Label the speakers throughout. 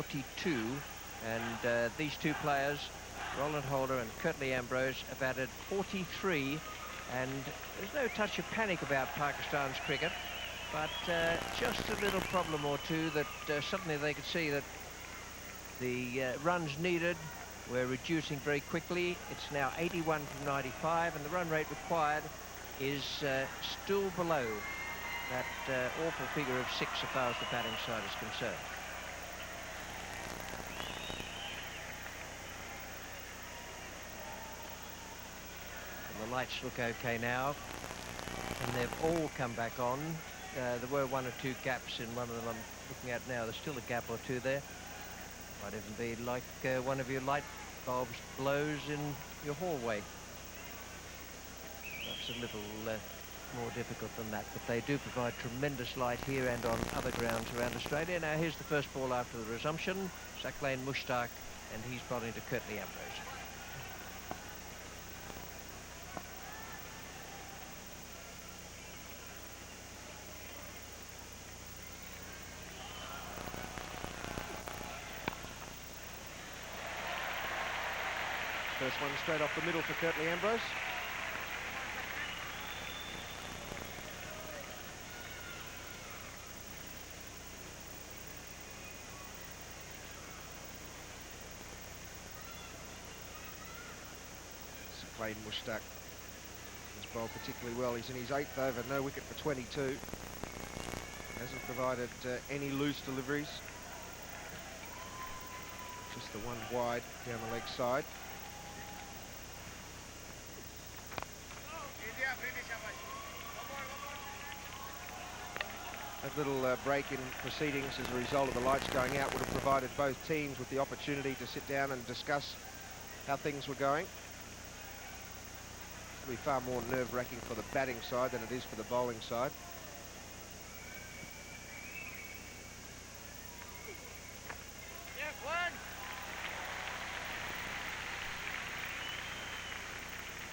Speaker 1: 42, and these two players, Roland Holder and Curtly Ambrose, have added 43, and there's no touch of panic about Pakistan's cricket, but just a little problem or two that suddenly they could see that the runs needed were reducing very quickly. It's now 81 from 95, and the run rate required is still below that awful figure of 6 as far as the batting side is concerned. And the lights look okay now, and they've all come back on. There were one or two gaps in one of them I'm looking at now. There's still a gap or two there. Might even be like one of your light bulbs blows in your hallway. That's a little more difficult than that, but they do provide tremendous light here and on other grounds around Australia. Now here's the first ball after the resumption. Saqlain Mushtaq, and he's bowling to Curtly Ambrose.
Speaker 2: First one straight off the middle for Curtly Ambrose. Saqlain Mushtaq has bowled particularly well. He's in his 8th over, no wicket for 22. Hasn't provided any loose deliveries. Just the one wide down the leg side. That little break in proceedings as a result of the lights going out would have provided both teams with the opportunity to sit down and discuss how things were going. It'll be far more nerve-wracking for the batting side than it is for the bowling side.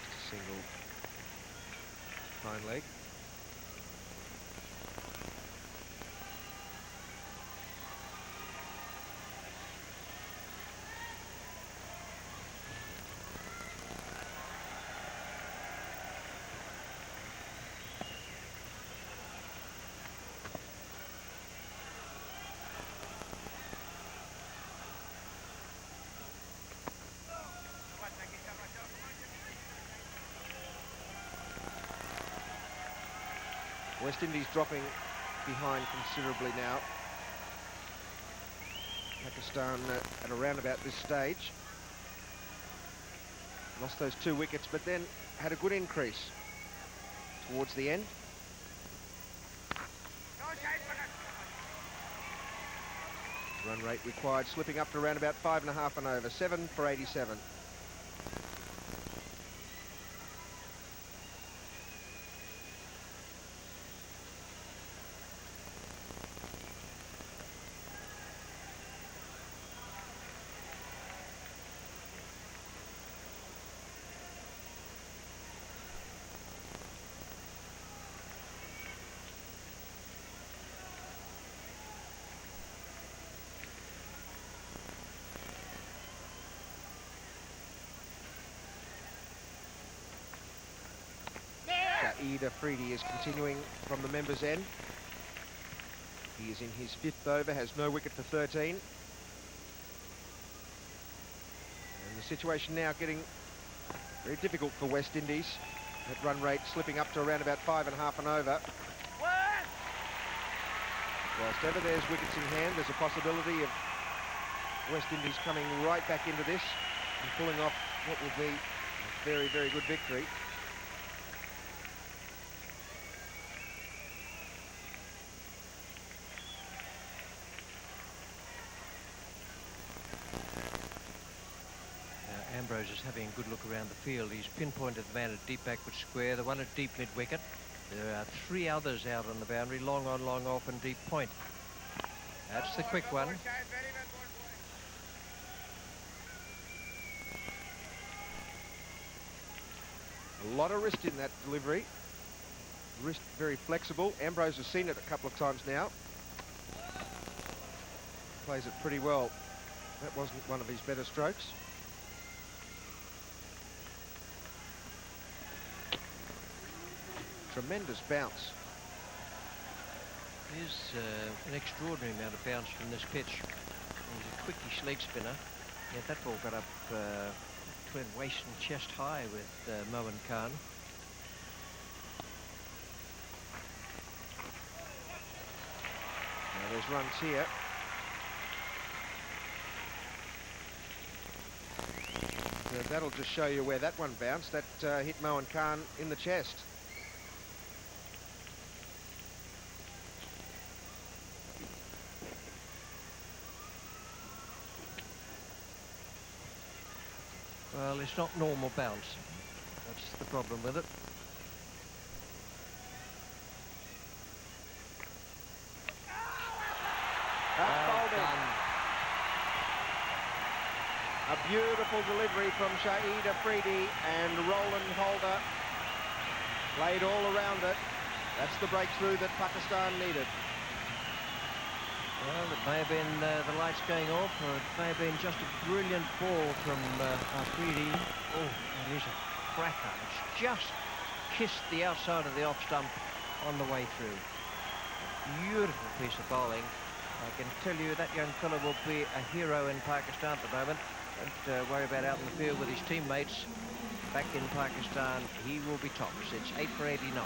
Speaker 2: Just a single fine leg. West Indies dropping behind considerably now. Pakistan at around about this stage lost those 2 wickets, but then had a good increase towards the end. Run rate required slipping up to around about 5.5 and over, 7 for 87. Saeed Afridi is continuing from the members' end. He is in his 5th over, has no wicket for 13. And the situation now getting very difficult for West Indies. That run rate slipping up to around about 5.5 and over. Whilst ever there's wickets in hand, there's a possibility of West Indies coming right back into this and pulling off what will be a very, very good victory.
Speaker 1: Ambrose is having a good look around the field. He's pinpointed the man at deep backward square, the one at deep mid-wicket. There are 3 others out on the boundary, long on, long off, and deep point. That's the quick one.
Speaker 2: A lot of wrist in that delivery. Wrist very flexible. Ambrose has seen it a couple of times now. plays it pretty well. That wasn't one of his better strokes. Tremendous bounce.
Speaker 1: There's an extraordinary amount of bounce from this pitch. He's a quickie sleek spinner. Yeah, that ball got up between waist and chest high with Mohan Khan.
Speaker 2: Now there's runs here. That'll just show you where that one bounced. That hit Mohan Khan in the chest.
Speaker 1: Well, it's not normal bounce. That's the problem with it.
Speaker 2: That's bowled in. A beautiful delivery from Shahid Afridi, and Roland Holder played all around it. That's the breakthrough that Pakistan needed.
Speaker 1: Well, it may have been the lights going off, or it may have been just a brilliant ball from Afridi. Oh, that is a cracker. It's just kissed the outside of the off stump on the way through. A beautiful piece of bowling. I can tell you that young fellow will be a hero in Pakistan at the moment. Don't worry about out in the field with his teammates. Back in Pakistan, he will be tops. It's 8 for 89.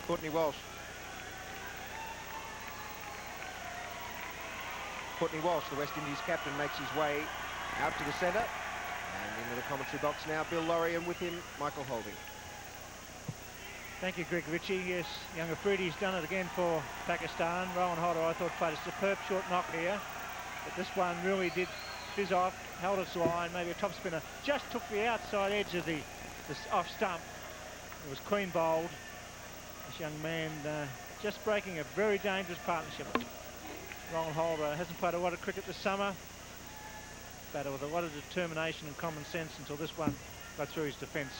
Speaker 2: Courtney Walsh. Courtney Walsh, the West Indies captain, makes his way out to the centre. And into the commentary box now, Bill Laurie, and with him, Michael Holding.
Speaker 3: Thank you, Greg Ritchie. Yes, young Afridi's done it again for Pakistan. Rowan Hodder, I thought, played a superb short knock here. But this one really did fizz off, held its line, maybe a top spinner. Just took the outside edge of the off stump. It was clean bowled. This young man just breaking a very dangerous partnership. Rowan Holder hasn't played a lot of cricket this summer. Batted with a lot of determination and common sense until this one got through his defence.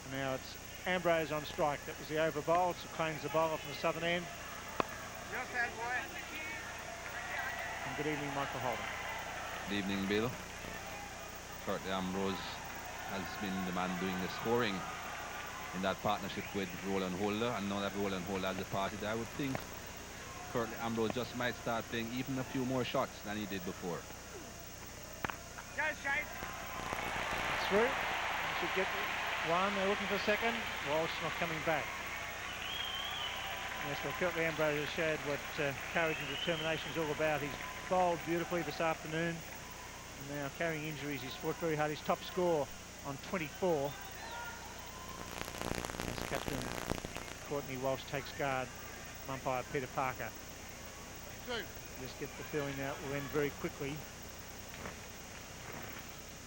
Speaker 3: And now it's Ambrose on strike. That was the over bowl. So claims the bowler from the southern end. And good evening, Michael Holder.
Speaker 4: Good evening, Bill. Curtly Ambrose has been the man doing the scoring in that partnership with Roland Holder, and now that Roland Holder has departed, I would think Curtly Ambrose just might start playing even a few more shots than he did before.
Speaker 3: Through. Should get one. They're looking for a second. Walsh not coming back. Yes, well, Curtly Ambrose has showed what courage and determination is all about. He's bowled beautifully this afternoon. And now carrying injuries, he's fought very hard. His top score on 24. As captain Courtney Walsh takes guard, umpire Peter Parker. Just get the feeling now it will end very quickly.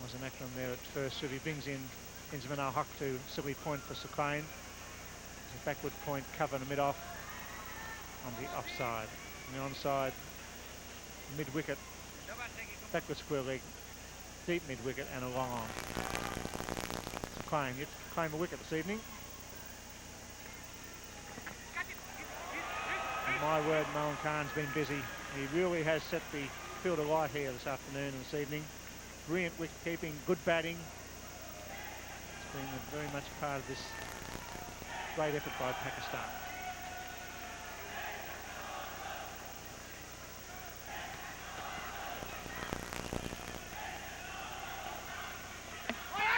Speaker 3: Was an action there at first. Subi brings in Inzamam al-Haq to silly point for Sir Klein. It's a backward point cover the mid-off on the offside. On the onside, mid-wicket, backward square leg, deep mid-wicket and a long on. Sir Klein yet to claim a wicket this evening. And my word, Mohan Khan's been busy. He really has set the field alight here this afternoon and this evening. Brilliant wicket keeping, good batting. It's been very much part of this great effort by Pakistan.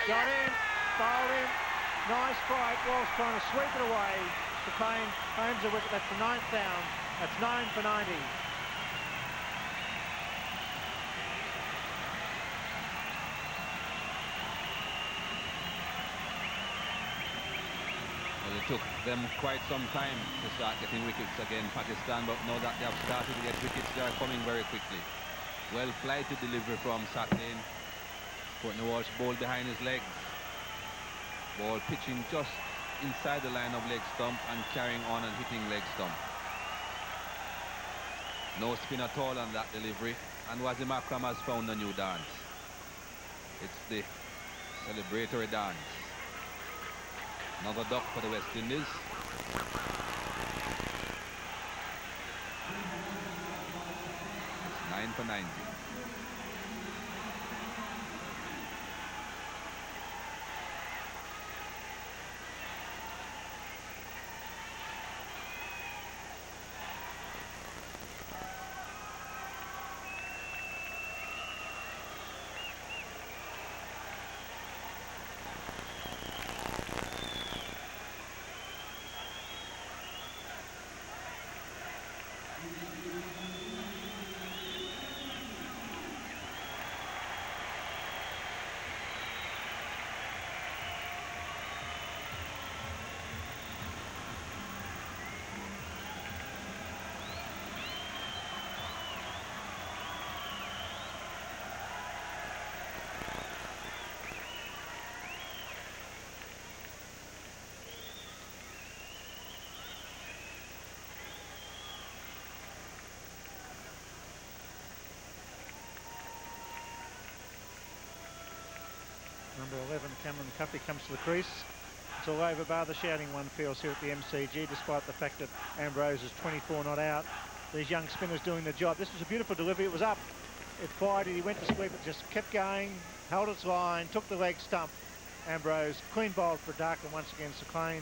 Speaker 3: Got him, bowled him. Nice fight. Walsh trying to sweep it away. Socrain claims a wicket. That's the 9th down. That's 9 for 90.
Speaker 4: Well, it took them quite some time to start getting wickets again, Pakistan, but now that they have started to get wickets, they are coming very quickly. Well flighted delivery from Sacklin. Courtney Walsh bowled behind his legs. Ball pitching just inside the line of leg stump and carrying on and hitting leg stump. No spin at all on that delivery, and Wasim Akram has found a new dance. It's the celebratory dance. Another duck for the West Indies. It's 9 for 90.
Speaker 3: Number 11, Cameron Cuffey, comes to the crease. It's all over bar the shouting one feels here at the MCG, despite the fact that Ambrose is 24 not out. These young spinners doing the job. This was a beautiful delivery. It was up. It fired it. He went to sweep it, just kept going, held its line, took the leg stump. Ambrose clean bowled for a duck, and once again Socrain,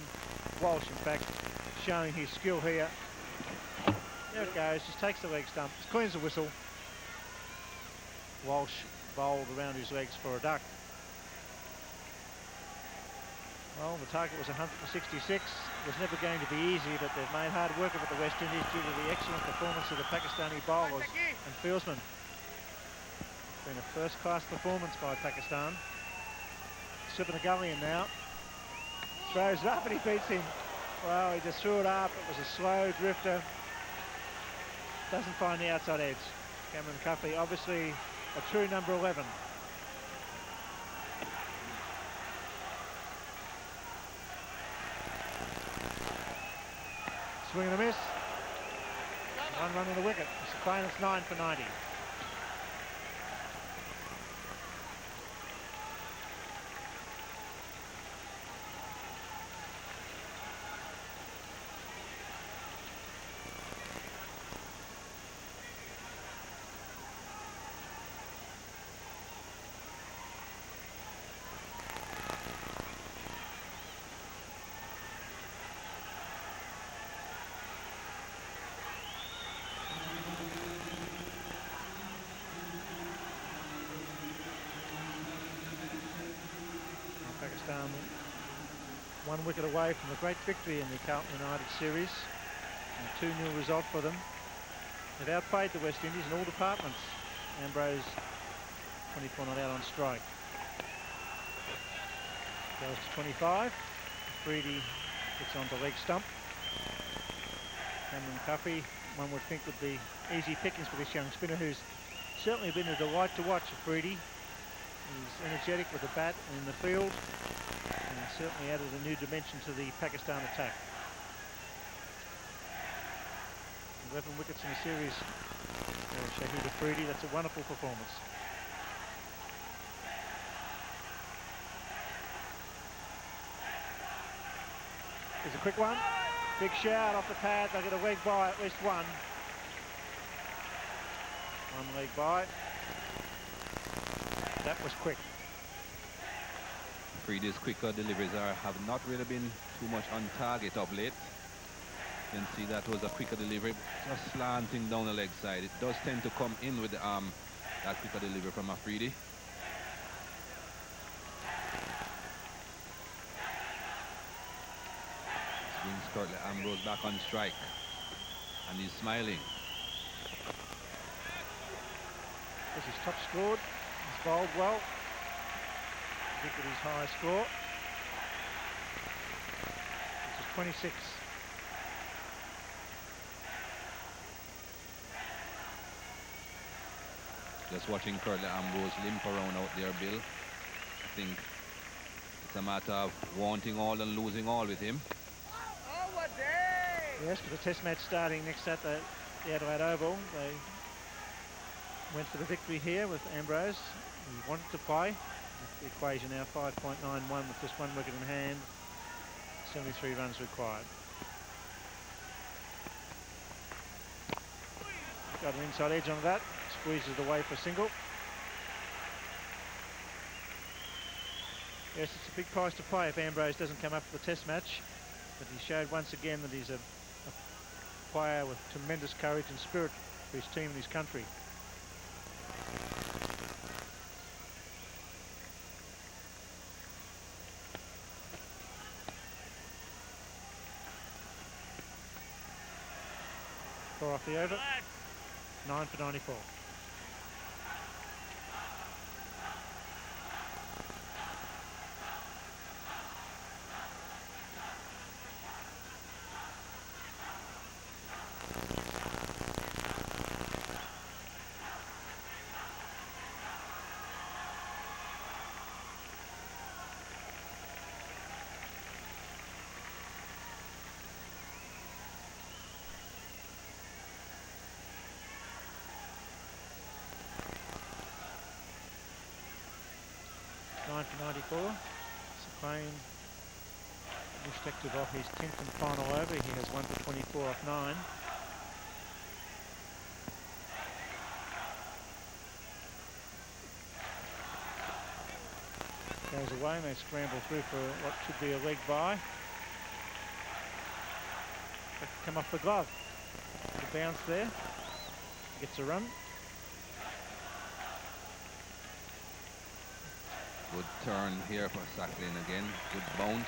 Speaker 3: Walsh in fact, showing his skill here. There it goes, just takes the leg stump, just cleans the whistle. Walsh bowled around his legs for a duck. Well, the target was 166. It was never going to be easy, but they've made hard work of it, the West Indies, due to the excellent performance of the Pakistani bowlers and fieldsmen. It's been a first-class performance by Pakistan. Sivanagalian now. Throws it up and he beats him. Well, he just threw it up. It was a slow drifter. Doesn't find the outside edge. Cameron Cuffey, obviously a true number 11. Swing and a miss. 1 run on the wicket. Socrain, it's 9 for 90. Pakistan 1 wicket away from a great victory in the Carlton United series. A 2-0 result for them. They've outplayed the West Indies in all departments. Ambrose 24 not out on strike. Goes to 25. Freedy gets onto leg stump. Cameron Cuffey, one would think, would be easy pickings for this young spinner, who's certainly been a delight to watch. Freedy. He's energetic with the bat and in the field, and certainly added a new dimension to the Pakistan attack. 11 wickets in the series. Shahid Afridi, that's a wonderful performance. Here's a quick one. Big shout off the pad. They'll get a leg by, at least one. One leg by. That was quick.
Speaker 4: Freedy's quicker deliveries have not really been too much on target of late. You can see that was a quicker delivery, just slanting down the leg side. It does tend to come in with the arm, that quicker delivery from Afridi. Brings Curtly Ambrose back on strike. And he's smiling.
Speaker 3: This is top scored. He's bowled well. Vic with his high score. This is 26.
Speaker 4: Just watching Curtly Ambrose limp around out there, Bill. I think it's a matter of wanting all and losing all with him.
Speaker 3: Yes, for the test match starting next at the Adelaide Oval, they went for the victory here with Ambrose. He wanted to play. The equation now 5.91 with just 1 wicket in hand. 73 runs required. Got an inside edge on that. Squeezes it away for a single. Yes, it's a big price to pay if Ambrose doesn't come up for the test match. But he showed once again that he's a player with tremendous courage and spirit for his team and his country. Four off the over. 9 for 94. For 94. Crane respective of his 10th and final over. He has 1 for 24 off 9. Goes away and they scramble through for what should be a leg bye. Come off the glove. The bounce there. Gets a run.
Speaker 4: Good turn here for Sacklin again. Good bounce.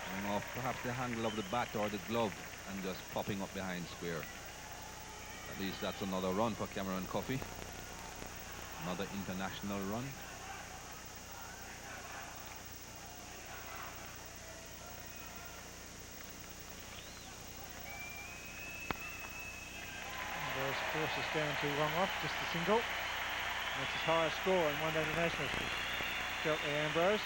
Speaker 4: Going off perhaps the handle of the bat or the glove and just popping up behind square. At least that's another run for Cameron Coffey. Another international run.
Speaker 3: Ambrose forces down to long off, just a single. That's his highest score in one-day internationals. Curtly Ambrose.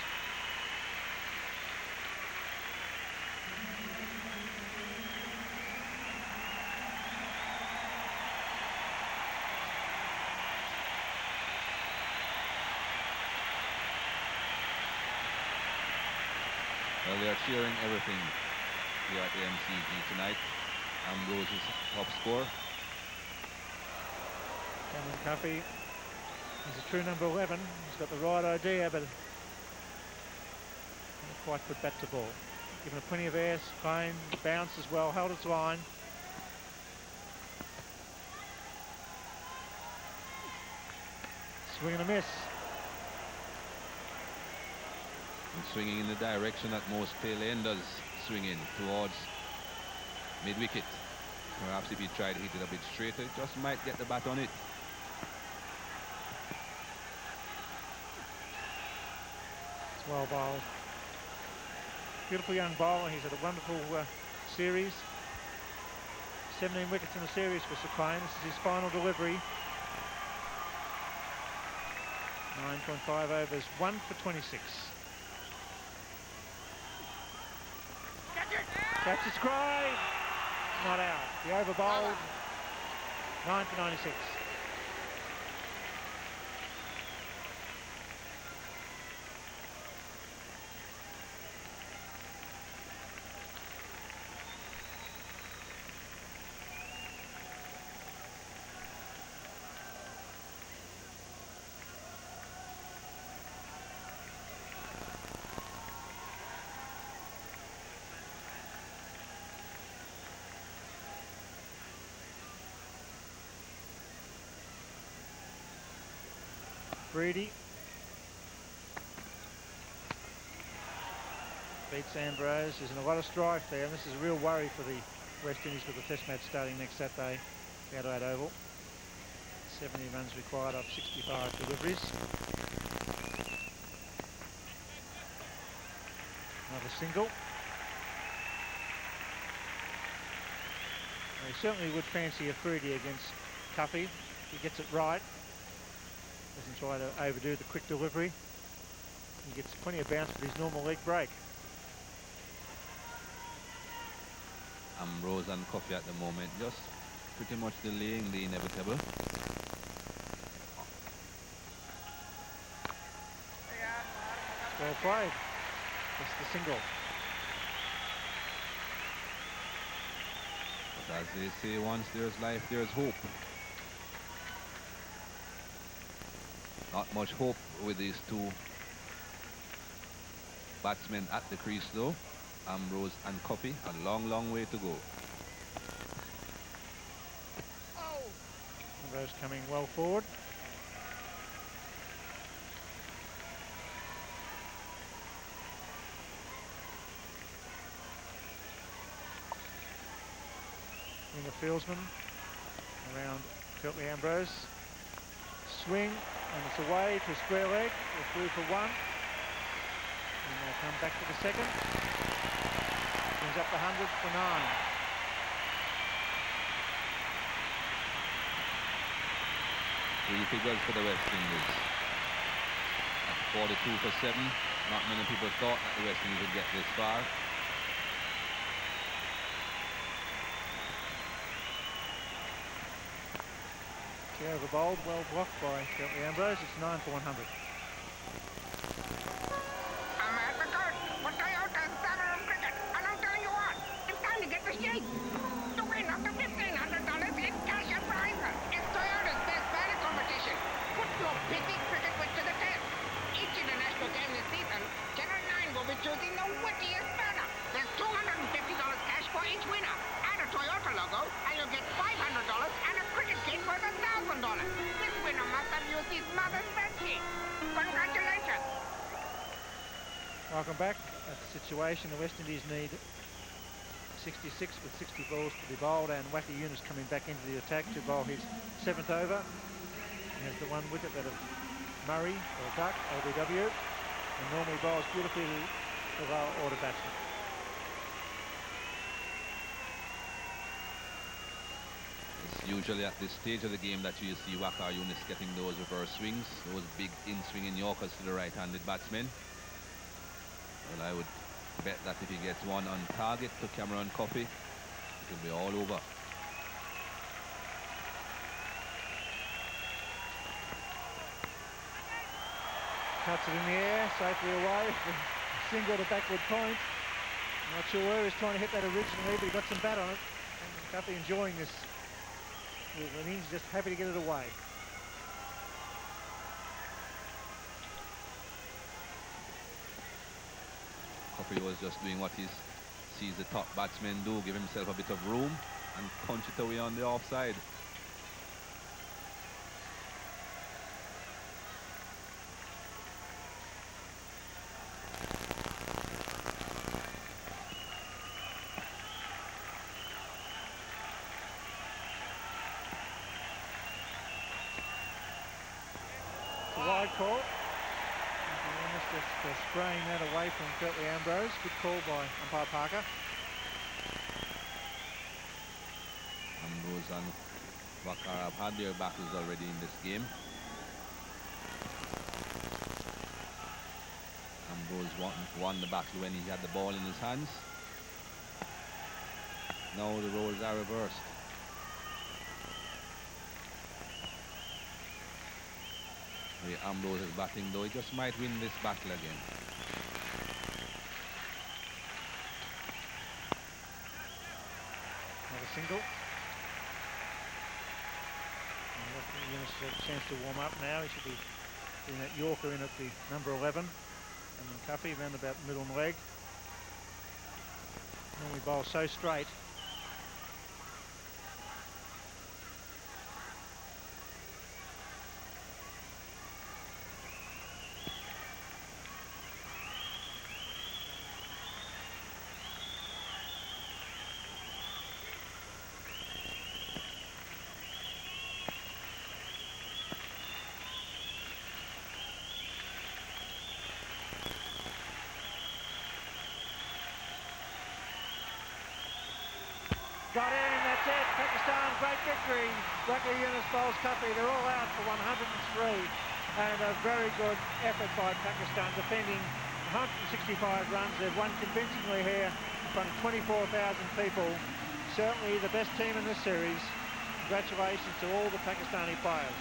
Speaker 4: Well, they are cheering everything here at the MCG tonight. Ambrose is top score.
Speaker 3: Cameron Coffey. He's a true number 11. He's got the right idea, but not quite put bat to ball. Given it plenty of air, Klein bounce as well, held its line. Swing and a miss.
Speaker 4: And swinging in the direction that most tail-enders swing in, towards mid-wicket. Perhaps if he tried to hit it a bit straighter, just might get the bat on it.
Speaker 3: Well bowled. Beautiful young bowler. He's had a wonderful series. 17 wickets in the series for Sir Klein. This is his final delivery. 9.5 overs, 1 for 26. Catch it, Cry! Not out. The over bowled. 9 for 96. Brady. beats Ambrose. There's a lot of strife there, and this is a real worry for the West Indies with the Test match starting next Saturday, the Adelaide Oval. 70 runs required off 65 deliveries. Another single. He certainly would fancy a fruity against Cuffy if he gets it right. Doesn't try to overdo the quick delivery. He gets plenty of bounce with his normal leg break.
Speaker 4: Ambrose and Coffey at the moment just pretty much delaying the inevitable.
Speaker 3: Well played. Just the single.
Speaker 4: But as they say, once there's life, there's hope. Not much hope with these two batsmen at the crease though. Ambrose and Coffey, a long, long way to go.
Speaker 3: Ambrose coming well forward. In the fieldsman around Curtly Ambrose. Swing, and it's away to square leg. They're through for one. And they'll come back to the second. Brings up the 100 for 9.
Speaker 4: Three figures for the West Indies. At 42 for 7. Not many people thought that the West Indies would get this far.
Speaker 3: Care of the bowled, well blocked by Curtly Ambrose. It's 9 for 100.
Speaker 5: I'm at the court for Toyota's Summer of Cricket, and I'm telling you what, it's time to get the shake. To win up to $1,500 in cash and prizes, it's Toyota's best banner competition. Put your busy cricket wit to the test. Each international game this season, Channel 9 will be choosing the wittiest banner. There's $250 cash for each winner. Add a Toyota logo, and you'll get $500 and a cricket kit worth $1,000. This winner must have used his mother's bedsheet. Congratulations.
Speaker 3: Welcome back. That's the situation. The West Indies need 66 with 60 balls to be bowled, and Wacky Yunus coming back into the attack to bowl his 7th over. He has the one wicket that of Murray, or Duck, LBW, and normally bowls beautifully to the lower order batsman.
Speaker 4: It's usually at this stage of the game that you see Wakar Yunus getting those reverse swings, those big in-swinging Yorkers to the right-handed batsmen. Well, I would bet that if he gets one on target to Cameron Coffey, it will be all over.
Speaker 3: Cuts it in the air, safely away. Single to backward point. I'm not sure where he was trying to hit that originally, but he got some bat on it. And Cuffy enjoying this. And he's just happy to get it away.
Speaker 4: Coffey was just doing what he sees the top batsmen do, give himself a bit of room and punch it away on the offside.
Speaker 3: It's a wide call. Just spraying that away from Curtly Ambrose. Good call by umpire Parker.
Speaker 4: Ambrose and Wakar have had their battles already in this game. Ambrose won the battle when he had the ball in his hands. Now the roles are reversed. Ambrose is batting though, he just might win this battle again.
Speaker 3: Another single. Yunus a chance to warm up now. He should be doing that Yorker in at the number 11. And then Cuffy around about the middle leg. Normally bowl so straight. got in, that's it. Pakistan, great victory. Lucky Yunus bowls Cuffy. They're all out for 103. And a very good effort by Pakistan, defending 165 runs. They've won convincingly here in front of 24,000 people. Certainly the best team in this series. Congratulations to all the Pakistani players.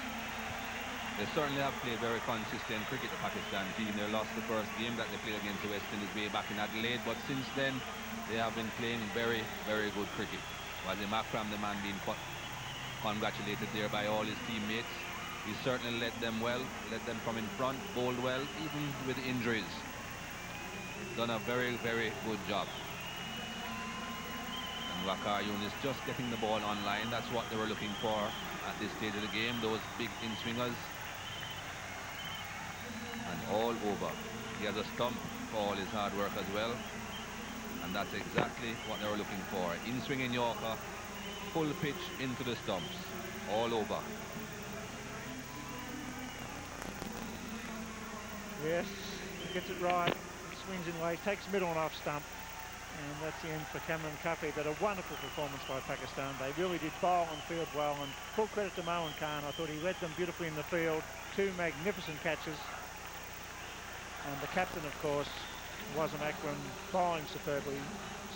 Speaker 4: They certainly have played very consistent cricket, the Pakistan team. They lost the first game that they played against the West Indies way back in Adelaide, but since then they have been playing very, very good cricket. Wasim Akram, the man being congratulated there by all his teammates. He certainly led them well, led them from in front, bowled well, even with injuries. Done a very, very good job. And Waqar Younis just getting the ball online. That's what they were looking for at this stage of the game, those big in-swingers. And all over. He has a stump for all his hard work as well. And that's exactly what they were looking for. In-swinging Yorker, full pitch into the stumps. All over.
Speaker 3: Yes, he gets it right. He swings in late, takes middle and off stump. And that's the end for Cameron Cuffy. But a wonderful performance by Pakistan. They really did bowl and field well. And full credit to Moeen Khan. I thought he read them beautifully in the field. Two magnificent catches. And the captain, of course, Wasim Akram, bowling superbly.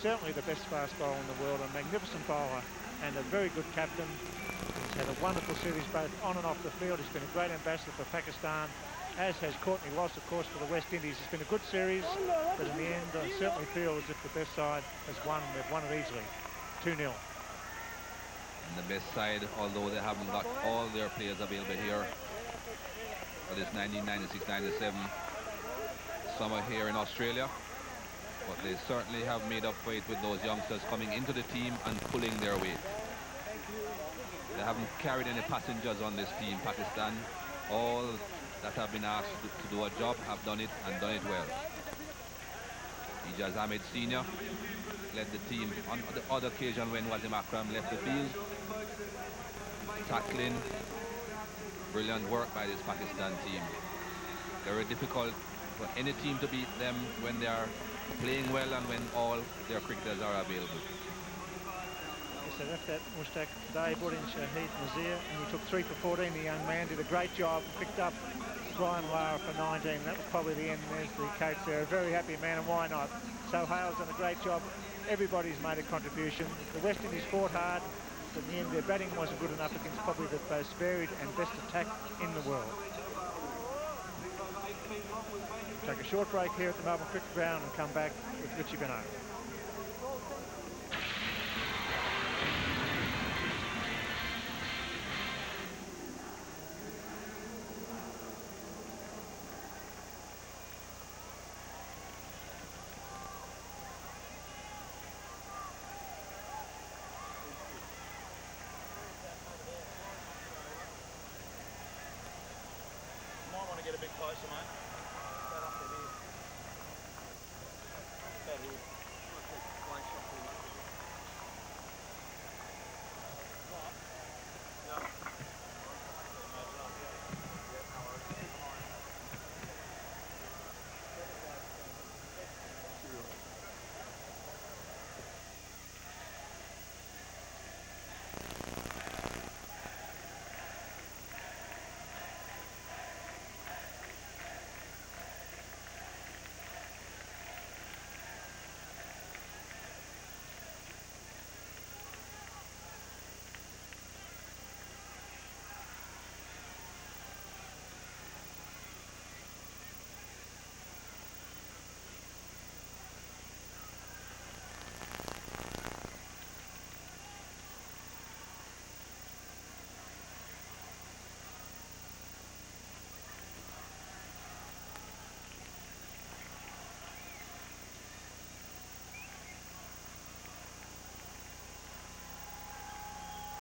Speaker 3: Certainly the best fast bowler in the world. A magnificent bowler and a very good captain. He's had a wonderful series both on and off the field. He's been a great ambassador for Pakistan, as has Courtney Ross, of course, for the West Indies. It's been a good series, but in the end, I certainly feel as if the best side has won. They've won it easily, 2-0.
Speaker 4: And the best side, although they haven't got all their players available here for this 1996-97 summer here in Australia, but they certainly have made up for it with those youngsters coming into the team and pulling their weight. They haven't carried any passengers on this team, Pakistan. All that have been asked to do a job have done it and done it well. Ijaz Ahmed Sr. led the team on the other occasion when Wasim Akram left the field. Tackling, brilliant work by this Pakistan team. Very difficult for any team to beat them when they are playing well and when all their cricketers are available.
Speaker 3: Yes, they left that Mushtaq today, brought in Shahid Nazir, and he took 3 for 14. The young man did a great job, picked up Brian Lara for 19. That was probably the end. There's the coach there, a very happy man, and why not? So Hale's done a great job. Everybody's made a contribution. The West Indies fought hard, but in the end their batting wasn't good enough against probably the most varied and best attack in the world. Take a short break here at the Melbourne Cricket Ground and come back with Richie Benoit.
Speaker 6: Might want to get a bit closer, mate. About up to here. About here.